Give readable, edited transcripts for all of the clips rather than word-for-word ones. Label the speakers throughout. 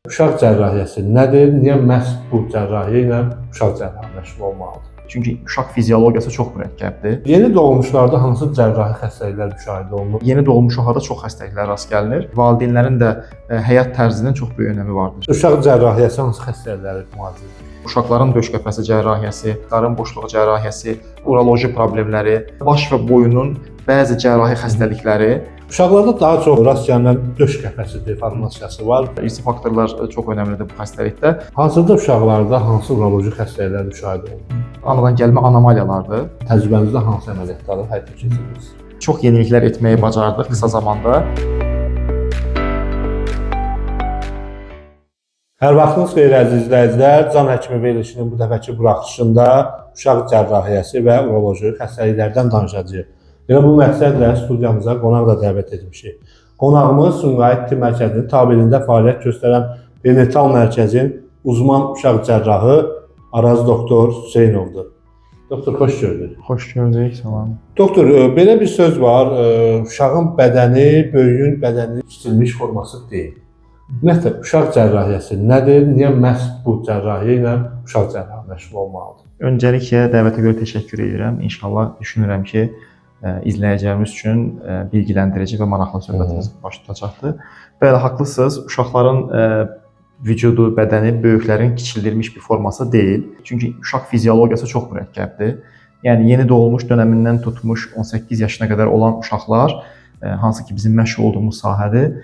Speaker 1: Uşaq cərrahiyyəsi nədir? Niyə məhz bu cərrahiyyə ilə uşaq cərrahı məşğul olmalıdır?
Speaker 2: Çünki uşaq fiziologiyası çox mürəkkəbdir.
Speaker 1: Yeni doğmuşlarda hansı cərrahi xəstəliklər müşahidə olunur?
Speaker 2: Yeni doğmuş uşaqlarda çox xəstəliklər rast gəlinir. Valideynlərin də həyat tərzinin çox böyük önəmi vardır.
Speaker 1: Uşaq cərrahiyyəsi hansı xəstəlikləri müalicə edir?
Speaker 2: Uşaqların döş qəfəsi cərrahiyyəsi, qarın boşluğu cərrahiyyəsi, uroloji problemləri, baş və boyunun bəzi cərrahi xəstəlikləri.
Speaker 1: Uşaqlarda daha çox rast gəlinən döş qəfəsi deformasiyası var.
Speaker 2: İrsi faktorlar çox önəmlidir bu xəstəlikdə.
Speaker 1: Hazırda uşaqlarda hansı uroloji xəstəliklər müşahidə olunur?
Speaker 2: Anadan gəlmə anomaliyalardır.
Speaker 1: Təcrübənizdə hansı əməliyyatları həyata keçirirsiniz?
Speaker 2: Çox yeniliklər etməyi bacardıq qısa zamanda.
Speaker 1: Hər vaxtınız xeyir əziz izləyicilər. Can həkimi verilişinin bu dəfəki buraxılışında uşaq cərrahiyyəsi və uroloji xəstəliklərdən danışacağıq. Elə bu məqsədlə studiyamıza qonaq da dəvət etmişik. Qonağımız Sumqayıt Tibb Mərkəzinin tabeliyində fəaliyyət göstərən Perinatal Mərkəzin uzman uşaq cərrahı Araz doktor Hüseynovdur. Doktor, xoş gördük.
Speaker 2: Xoş gördük, salam.
Speaker 1: Doktor, belə bir söz var, uşağın bədəni böyüyün bədəninin kiçilmiş forması deyil. Ümumiyyətlə, uşaq cərrahiyyəsi nədir? Niyə məhz bu cərrahiyyə ilə uşaq cərrahı məşğul olmalıdır?
Speaker 2: Öncəliklə dəvətə görə təşəkkür edirəm. İnşallah düşünürəm ki, izləyicilərimiz üçün bilgiləndirici və maraqlı söhbətimiz baş tutacaqdır. Bəli, haqlısınız. Uşaqların vücudu, bədəni böyüklərin kiçildilmiş bir forması deyil. Çünki uşaq fiziologiyası çox mürəkkəbdir. Yəni yeni doğulmuş dönəmindən tutmuş 18 yaşına qədər olan uşaqlar, hansı ki bizim məşğul olduğumuz sahədir,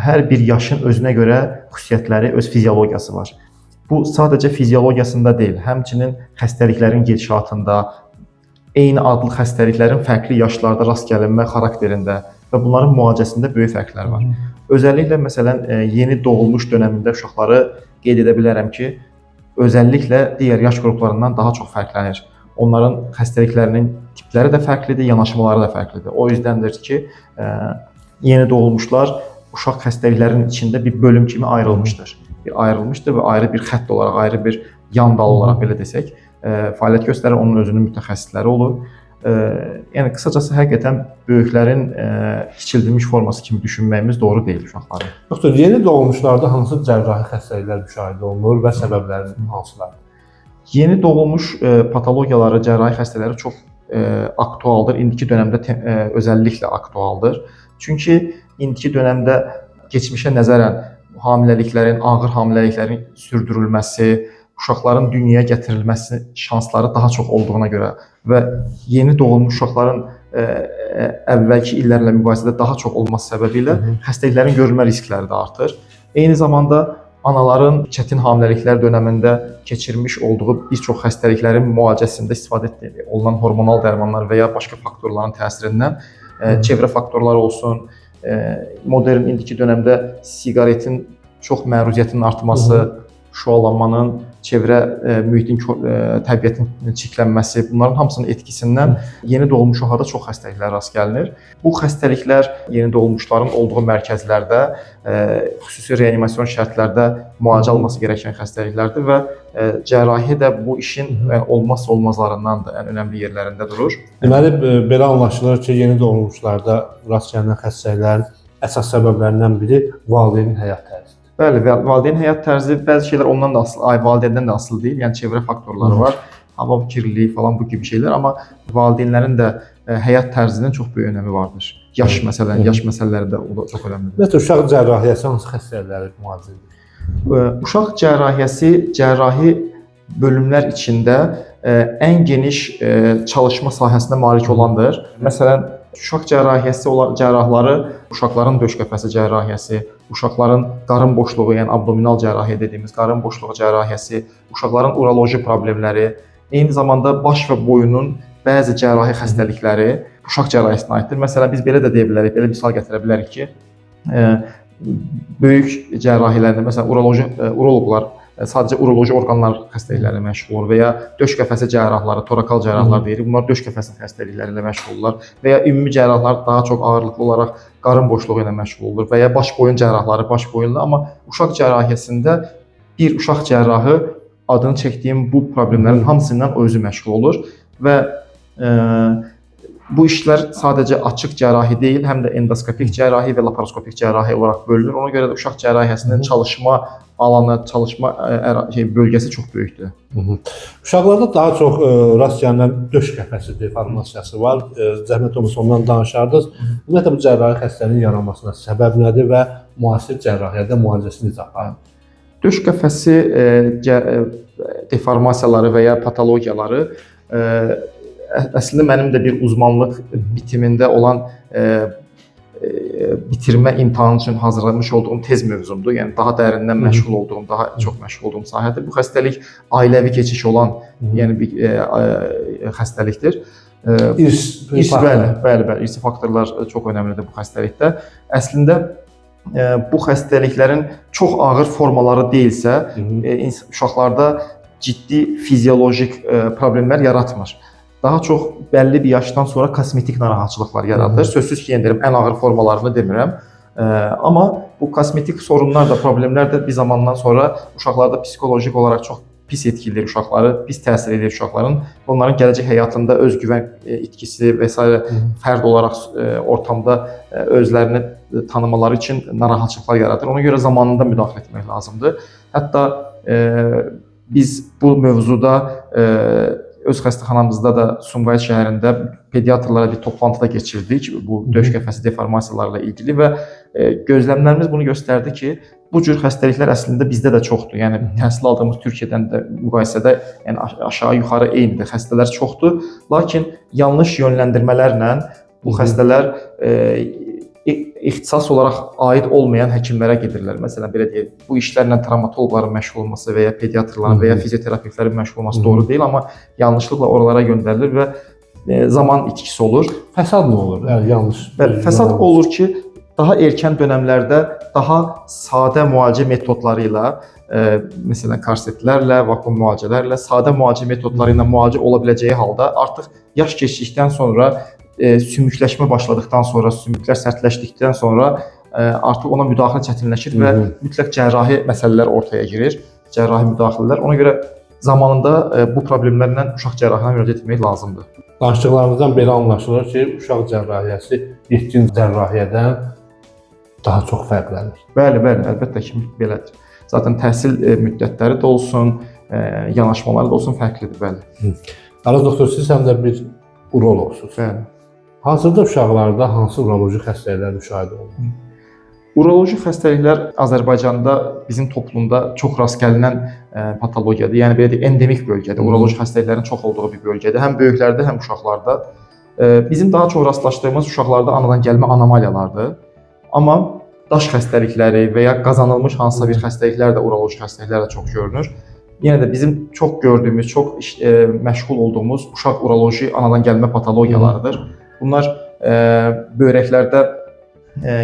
Speaker 2: hər bir yaşın özünə görə xüsusiyyətləri, öz fiziologiyası var. Bu sadəcə fiziologiyasında deyil, həmçinin xəstəliklərin gedişatında, eyni adlı xəstəliklərin fərqli yaşlarda rast gəlinmə xarakterində və bunların müalicəsində böyük fərqlər var. Özəlliklə, məsələn, yeni doğulmuş dönəmində uşaqları qeyd edə bilərəm ki, özəlliklə digər yaş qruplarından daha çox fərqlənir. Onların xəstəliklərinin tipləri də fərqlidir, yanaşmaları da fərqlidir. O yüzdəndir ki, yeni doğulmuşlar uşaq xəstəliklərinin içində bir bölüm kimi ayrılmışdır. Ayrılmışdır və ayrı bir xətt olaraq, ayrı bir yan dal olaraq belə desək, fəaliyyət göstərən onun özünün mütəxəssisləri olur. Yəni qısacası həqiqətən böyüklərin kiçildilmiş forması kimi düşünməyimiz doğru deyil uşaqları.
Speaker 1: Doktor, yeni doğulmuşlarda hansı cərrahi xəstəliklər müşahidə olunur və səbəbləri hansılardır?
Speaker 2: Yeni doğulmuş patologiyaları, cərrahi xəstələri çox aktualdır. İndiki dönəmdə özəlliklə aktualdır. Çünki indiki dönəmdə keçmişə nəzərən hamiləliklərin, ağır hamiləliklərin sürdürülməsi, uşaqların dünyaya gətirilməsi şansları daha çox olduğuna görə və yeni doğulmuş uşaqların əvvəlki illərlə müqayisədə daha çox olması səbəbilə xəstəliklərin görülmə riskləri də artır. Eyni zamanda anaların çətin hamiləliklər dönəmində keçirmiş olduğu bir çox xəstəliklərin müalicəsində istifadə olunan hormonal dərmanlar və ya başqa faktorların təsirindən çevrə faktorları olsun, modern indiki dövrdə siqaretin çox məruziyyətinin artması, şüalanmanın, çevrə mühitin, təbiətin çirklənməsi, bunların hamısının etkisindən yeni doğulmuş uşaqlarda çox xəstəliklər rast gəlinir. Bu xəstəliklər yeni doğulmuşların olduğu mərkəzlərdə, xüsusi reanimasyon şərtlərdə müalicə alınması gərəkən xəstəliklərdir və cərrahi də bu işin olmazsa olmazlarındandır, ən önəmli yerlərində durur.
Speaker 1: Deməli, belə anlaşılır ki, yeni doğulmuşlarda rast gəlinən xəstəliklərin əsas səbəblərindən biri valideynin həyat tərzidir.
Speaker 2: Bəli, valideyn həyat tərzi bəzi şeylər ondan da asılı, valideyndən də asılı deyil. Yəni çevrə faktorları var, hava kirliliyi falan bu kimi şeylər, amma valideynlərin də həyat tərzinin çox böyük önəmi vardır. Yaş məsələləri də o da çox önəmlidir.
Speaker 1: Ümumiyyətlə, uşaq cərrahiyyəsi hansı xəstəlikləri müalicə edir?
Speaker 2: Uşaq cərrahiyyəsi cərrahi bölümlər içində ən geniş çalışma sahəsinə malik olandır. Məsələn, uşaq cərrahiyyəsi olan cərrahları, uşaqların döş qəfəsi cərrahiyyəsi, uşaqların qarın boşluğu, yəni abdominal cərrahiyyə dediyimiz qarın boşluğu cərrahiyyəsi, uşaqların uroloji problemləri, eyni zamanda baş və boyunun bəzi cərrahi xəstəlikləri uşaq cərrahiyyəsinə aiddir. Məsələn, biz belə də deyə bilərik, belə misal gətirə bilərik ki, böyük cərrahilərdə, məsələn, uroloqlar sadəcə uroloji orqanlar xəstəlikləri ilə məşğul olur və ya döş qəfəsi cərrahları, torakal cərrahlar deyirik. Bunlar döş qəfəsinin xəstəlikləri ilə məşğuldurlar və ya ümumi cərrahlar daha çox ağırlıqlı olaraq qarın boşluğu ilə məşğul olur və ya baş boyun cərrahları, baş boyunlu. Amma uşaq cərrahiyyəsində bir uşaq cərrahı adını çəkdiyim bu problemlərin hamısından özü məşğul olur və bu işlər sadəcə açıq cərrahi deyil, həm də endoskopik cərrahi və laparoskopik cərrahi olaraq bölünür. Ona görə də uşaq cərrahiyyəsinin çalışma alanı, çalışma bölgəsi çox böyükdür.
Speaker 1: Uşaqlarda daha çox rast gəlinən döş qəfəsi deformasiyası var. Zəhmət olmasa ondan danışardınız. Ümumiyyətlə bu cərrahi xəstəliyin yaranmasına səbəb nədir və müasir cərrahiyyədə müalicəsini necə aparır?
Speaker 2: Döş qəfəsi deformasiyaları və ya patologiyaları əslində mənim də bir uzmanlıq bitimində olan bitirmə imtahanı üçün hazırlamış olduğum tez mövzumdur. Yəni daha dərindən məşğul olduğum, daha çox məşğul olduğum sahədir. Bu xəstəlik ailəvi keçiş olan, yəni bir xəstəlikdir. Bəli, irsi faktorlar çox önəmlidir bu xəstəlikdə. Əslində bu xəstəliklərin çox ağır formaları deyilsə, uşaqlarda ciddi fiziolojik problemlər yaratmır. Daha çox bəlli bir yaşdan sonra kosmetik narahatçılıqlar yaradır. Sözsüz ki, deyirəm, ən ağır formalarını demirəm. Amma bu kosmetik sorunlar da, problemlər də bir zamandan sonra uşaqlarda psixolojik olaraq çox pis etkilir uşaqları, pis təsir edir uşaqların. Onların gələcək həyatında özgüvən itkisi və s. fərd olaraq ortamda özlərini tanımaları üçün narahatçılıqlar yaradır. Ona görə zamanında müdaxilə etmək lazımdır. Hətta biz bu mövzuda öz xəstəxanamızda da Sumqayıt şəhərində pediatrlara bir toplantıda keçirdik bu döş qəfəsi deformasiyalarla ilgili və gözləmlərimiz bunu göstərdi ki, bu cür xəstəliklər əslində bizdə də çoxdur. Yəni təhsil aldığımız Türkiyədən də müqayisədə yəni aşağı-yuxarı eynidir. Xəstələr çoxdur, lakin yanlış yönləndirmələrlə bu xəstələr ixtisas olaraq aid olmayan həkimlərə gedirlər. Məsələn, belə deyək, bu işlərlə travmatoloqların məşğul olması və ya pediatrların və ya fizioterapevtlərin məşğul olması doğru deyil, amma yanlışlıqla oralara göndərilir və zaman itkisi olur.
Speaker 1: Fəsad nə olur? Yəni yanlış.
Speaker 2: Fəsad olur ki, daha erkən dövrlərdə daha sadə müalicə metodları ilə, məsələn, korsetlərlə, vakuum müalicələrlə, sadə müalicə metodları ilə müalicə ola biləcəyi halda artıq yaş keçdikdən sonra sümükləşmə başladıqdan sonra, sümüklər sərtləşdikdən sonra artıq ona müdaxilə çətinləşir və mütləq cərrahi məsələlər ortaya girir, cərrahi müdaxilələr. Ona görə zamanında bu problemlərlə uşaq cərrahinə müraciət etmək lazımdır.
Speaker 1: Danışdıqlarınızdan belə anlaşılır ki, uşaq cərrahiyyəsi yetkin cərrahiyyədən daha çox fərqlənir.
Speaker 2: Bəli, əlbəttə ki, belədir. Zaten təhsil müddətləri də olsun, yanaşmaları da olsun fərqlidir, bəli.
Speaker 1: Araz doktor, siz həm də bir uroloqsunuz.
Speaker 2: Bəli.
Speaker 1: Hazırda uşaqlarda hansı uroloji xəstəliklər müşahidə olunur?
Speaker 2: Uroloji xəstəliklər Azərbaycanda bizim toplumda çox rast gəlinən patologiyadır. Yəni belə deyək, endemik bölgədir. Uroloji xəstəliklərin çox olduğu bir bölgədir. Həm böyüklərdə, həm uşaqlarda. Bizim daha çox rastlaşdığımız uşaqlarda anadan gəlmə anomaliyalardır. Amma daş xəstəlikləri və ya qazanılmış hansısa bir xəstəliklər də uroloji xəstəliklər də çox görünür. Yenə də bizim çox gördüyümüz, çox məşğul olduğumuz uşaq uroloji anadan gəlmə patologiyalarıdır. Bunlar böyrəklərdə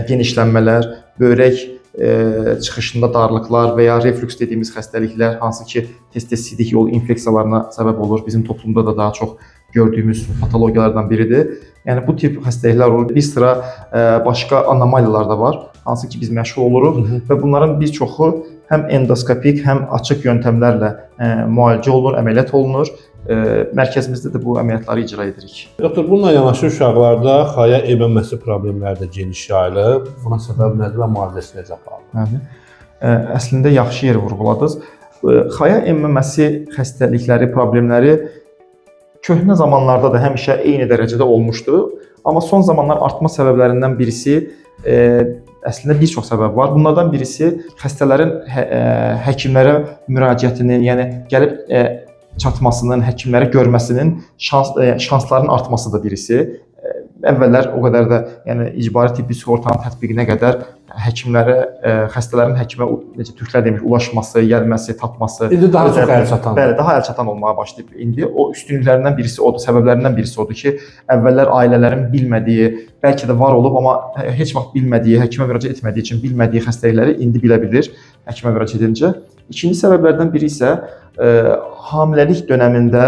Speaker 2: genişlənmələr, böyrək çıxışında darlıqlar və ya reflüks dediyimiz xəstəliklər, hansı ki, tez-tez sidik yol infeksiyalarına səbəb olur. Bizim toplumda da daha çox gördüyümüz patologiyalardan biridir. Yəni bu tip xəstəliklər olur. Bir sıra başqa anomaliyalar da var, hansı ki, biz məşğul oluruq və bunların bir çoxu həm endoskopik, həm açıq yöntəmlərlə müalicə olunur, əməliyyat olunur. Mərkəzimizdə də bu əməliyyatları icra edirik.
Speaker 1: Doktor, bununla yanaşı uşaqlarda xaya emməməsi problemləri də geniş yayılıb. Buna səbəb nədir və müalicəsi necə aparılır?
Speaker 2: Əslində yaxşı yer vurğuladınız. Xaya emməməsi xəstəlikləri, problemləri köhnə zamanlarda da həmişə eyni dərəcədə olmuşdu. Amma son zamanlar artma səbəblərindən birisi, əslində bir çox səbəb var. Bunlardan birisi xəstələrin həkimlərə müraciətinin, yəni gəlib çatmasının, həkimləri görməsinin şanslarının artmasıdır birisi. Əvvəllər o qədər də, yəni icbari tibbi sığortanın tətbiqinə qədər həkimlərə, xəstələrin həkimə, necə türklər demiş, ulaşması, gəlməsi, tapması.
Speaker 1: İndi daha çox əlçatan.
Speaker 2: Bəli, daha əlçatan olmağa başlayıb. İndi o üstünlüklərindən birisi odur, səbəblərindən birisi odur ki, əvvəllər ailələrin bilmədiyi, bəlkə də var olub, amma heç vaxt bilmədiyi, həkimə müraciət etmədiyi üçün bilmədiyi xəstəlikləri indi bilə bilir həkimə müraciət edincə. İkinci səbəblərdən biri isə hamiləlik dövründə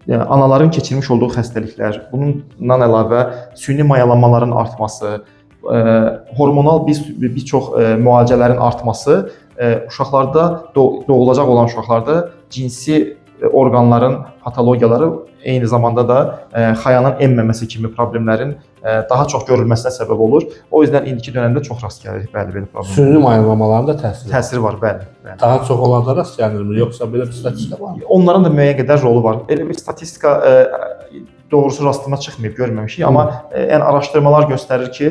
Speaker 2: anaların keçirmiş olduğu xəstəliklər, bundan əlavə süni mayalanmaların artması, hormonal bir çox müalicələrin artması uşaqlarda, doğulacaq olan uşaqlarda cinsi orqanların patologiyaları eyni zamanda da xayanın enməməsi kimi problemlərin daha çox görülməsinə səbəb olur. O yüzden indiki dönemdə çox rast gəlirik bəli belə problemlər.
Speaker 1: Süni mayınlamaların da
Speaker 2: Təsiri var, bəli.
Speaker 1: Daha çox onlarda rast gəlirmi, yoxsa belə bir statistika var mı?
Speaker 2: Onların da müəyyən qədər rolu var. Elə bir statistika doğrusu rastıma çıxmayıb, görməmişik. Amma yəni araşdırmalar göstərir ki,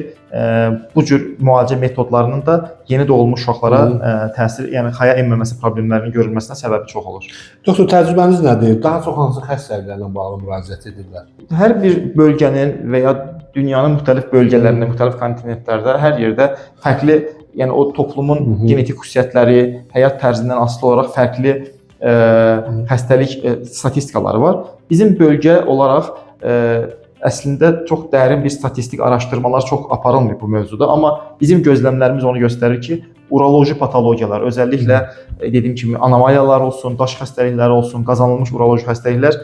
Speaker 2: bu cür müalicə metodlarının da yeni doğulmuş uşaqlara təsir, yəni xaya enməməsi problemlərinin görülməsinə səbəbi çox olur.
Speaker 1: Doktor, təcrübəniz nədir? Daha çox hansı xəstəliklərlə bağlı müraciət edirlər?
Speaker 2: Hər bir bölgənin və ya dünyanın müxtəlif bölgələrində, müxtəlif kontinentlərdə hər yerdə fərqli, yəni o toplumun genetik xüsusiyyətləri, həyat tərzindən asılı olaraq fərqli xəstəlik statistikaları var. Bizim bölgə olaraq əslində çox dərin bir statistik araşdırmalar çox aparılmır bu mövzuda, amma bizim gözləmlərimiz onu göstərir ki, uroloji patologiyalar, özəlliklə dediyim kimi anomaliyalar olsun, daş xəstəlikləri olsun, qazanılmış uroloji xəstəliklər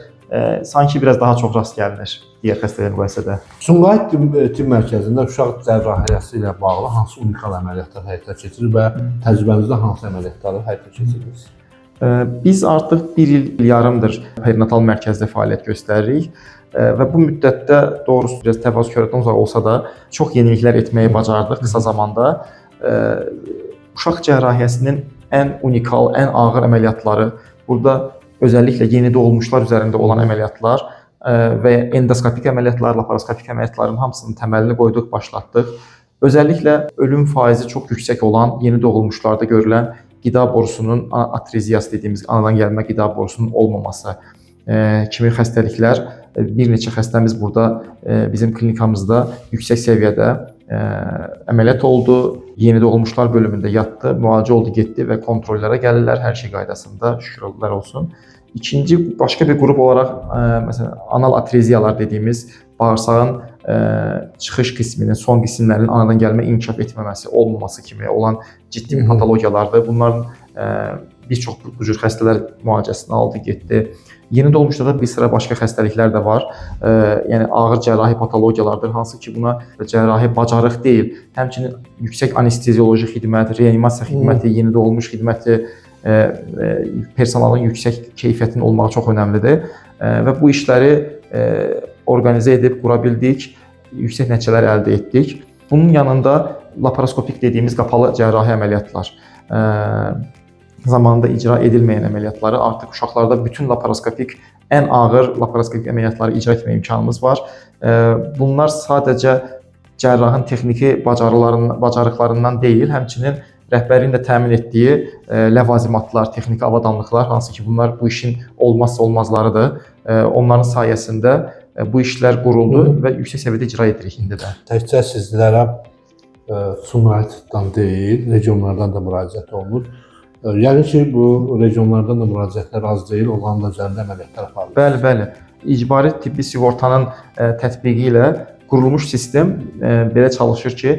Speaker 2: sanki biraz daha çox rast gəlinir digər xəstəliklərlə müqayisədə.
Speaker 1: Sumqayıt Tibb Mərkəzində uşaq cərrahiyyəsi ilə bağlı hansı unikal əməliyyatlar həyata keçirir və təcrübənizdə hansı əməliyyatları həyata keçirirsiniz?
Speaker 2: Biz artıq bir il yarımdır perinatal mərkəzdə fəaliyyət göstəririk və bu müddətdə doğrusu biraz təvazökarlıqdan uzaq olsa da çox yeniliklər etməyi bacardıq qısa zamanda. Uşaq cərrahiyyəsinin ən unikal, ən ağır əməliyyatları, burada özəlliklə yeni doğulmuşlar üzərində olan əməliyyatlar və endoskopik əməliyyatlar, laparoskopik əməliyyatların hamısının təməlini qoyduq, başlatdıq. Özəlliklə ölüm faizi çox yüksək olan yeni doğulmuşlarda görülən qida borusunun atreziyası dediyimiz anadan gəlmə qida borusunun olmaması kimi xəstəliklər, bir neçə xəstəmiz burada bizim klinikamızda yüksək səviyyədə əməliyyat oldu, yeni doğulmuşlar bölümündə yatdı, müalicə oldu, getdi və kontrollərə gəlirlər, hər şey qaydasında, şükürlər olsun. İkinci, başqa bir qrup olaraq, məsələn, anal atreziyalar dediyimiz bağırsağın çıxış qisminin, son qismlərinin anadan gəlmə inkişaf etməməsi, olmaması kimi olan ciddi bir patologiyalardır. Bunların bir çox bu cür xəstələr müalicəsini aldı, getdi. Yeni doğulmuşlarda bir sıra başqa xəstəliklər də var. Yəni ağır cərrahi patologiyalardır, hansı ki buna cərrahi bacarıq deyil. Həmçinin yüksək anestezioloji xidmət, reanimasiya xidməti, yeni doğulmuş xidməti, personalın yüksək keyfiyyətinin olmağı çox önəmlidir və bu işləri organizə edib qura bildik, yüksək nəticələr əldə etdik. Bunun yanında laparoskopik dediyimiz qapalı cərrahi əməliyyatlar, zamanında icra edilməyən əməliyyatları artıq uşaqlarda bütün laparoskopik, ən ağır laparoskopik əməliyyatları icra etmə imkanımız var. Bunlar sadəcə cərrahın texniki bacarıqlarından deyil, həmçinin rəhbərin də təmin etdiyi ləvazimatlar, texniki avadanlıqlar, hansı ki bunlar bu işin olmazsa olmazlarıdır. Onların sayəsində bu işlər quruldu və yüksək səviyyədə icra edirik indi də.
Speaker 1: Təkcə sizlərə Sumqayıtdan deyil, regionlardan da müraciət olunur. Yəni ki, bu regionlardan da müraciətlər az deyil, onların da üzərində əməliyyatlar aparılır.
Speaker 2: Bəli, bəli. İcbari tibbi sığortanın tətbiqi ilə qurulmuş sistem belə çalışır ki,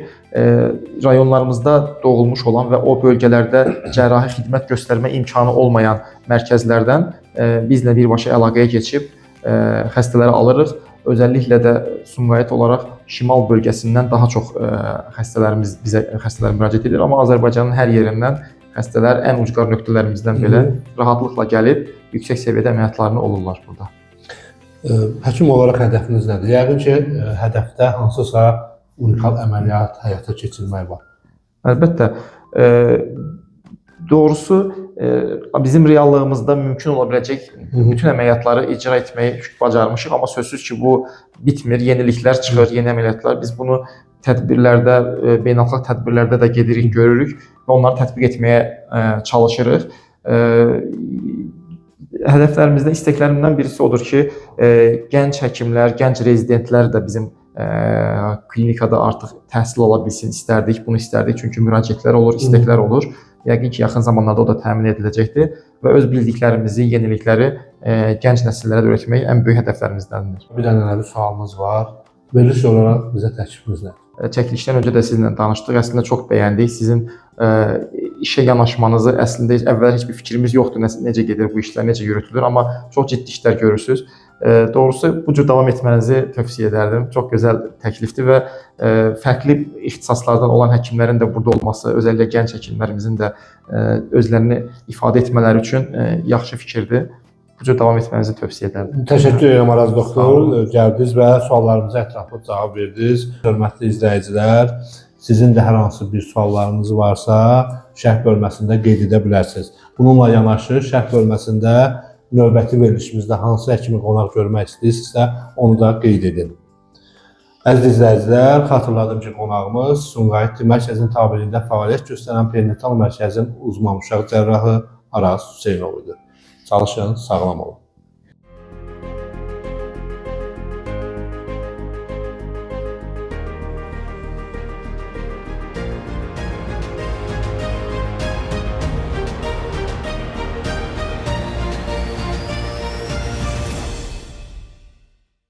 Speaker 2: rayonlarımızda doğulmuş olan və o bölgələrdə cərrahi xidmət göstərmə imkanı olmayan mərkəzlərdən bizlə birbaşa əlaqəyə keçib xəstələri alırıq. Özəlliklə də Sumqayıt olaraq şimal bölgəsindən daha çox xəstələr müraciət edir, amma Azərbaycanın hər yerindən xəstələr ən ucqar nöqtələrimizdən belə rahatlıqla gəlib yüksək səviyyədə əməliyyatlarını olurlar burada.
Speaker 1: Həkim olaraq hədəfiniz nədir? Yəqin ki, hədəfdə hansısa unikal əməliyyat həyata keçirmək var.
Speaker 2: Əlbəttə. Doğrusu bizim reallığımızda mümkün ola biləcək bütün əməliyyatları icra etməyi bacarmışıq, amma sözsüz ki, bu bitmir, yeniliklər çıxır, yeni əməliyyatlar. Biz bunu tədbirlərdə, beynəlxalq tədbirlərdə də gedirik, görürük və onları tətbiq etməyə çalışırıq. Hədəflərimizdən, istəklərimdən birisi odur ki, gənc həkimlər, gənc rezidentlər də bizim klinikada artıq təhsil ala bilsin istərdik, bunu istərdik. Çünki müraciətlər olur, istəklər olur. Yəqin ki, yaxın zamanlarda o da təmin ediləcəkdir və öz bildiklərimizi, yenilikləri gənc nəsillərə də öyrətmək ən böyük hədəflərimizdəndir.
Speaker 1: Bir dənə bir sualımız var. Veriliş olaraq bizə təklifiniz nədir?
Speaker 2: Çəkilişdən öncə də sizinlə danışdıq. Əslində çox bəyəndik. Sizin işə yanaşmanızı, əslində əvvəl heç bir fikrimiz yoxdur, necə gedir bu işlər, necə yürütülür, amma çox ciddi işlər görürsünüz. Doğrusu bu cür davam etmənizi tövsiyə edərdim. Çox gözəl təklifdir və fərqli ixtisaslardan olan həkimlərin də burada olması, özəlliklə gənc həkimlərimizin də özlərini ifadə etmələri üçün yaxşı fikirdir. bu cür davam etmənizi tövsiyə edərdim.
Speaker 1: Təşəkkür edirəm Araz
Speaker 2: Sağ
Speaker 1: doktor.
Speaker 2: olun.
Speaker 1: Gəldiniz və suallarımıza ətraflı cavab verdiniz. Hörmətli izləyicilər, sizin də hər hansı bir suallarınız varsa, şərh bölməsində qeyd edə bilərsiniz. Bununla yanaşı, şərh bölməsində növbəti verilişimizdə hansı həkimi qonaq görmək istəyirsinizsə, onu da qeyd edin. Əziz izləyicilər, xatırladım ki, qonağımız Sumqayıt Tibb Mərkəzinin tabeliyində fəaliyyət göstərən perinatal mərkəzin uzman uşaq cərrahı Araz Hüseynov idi. Çalışın, sağlam olun.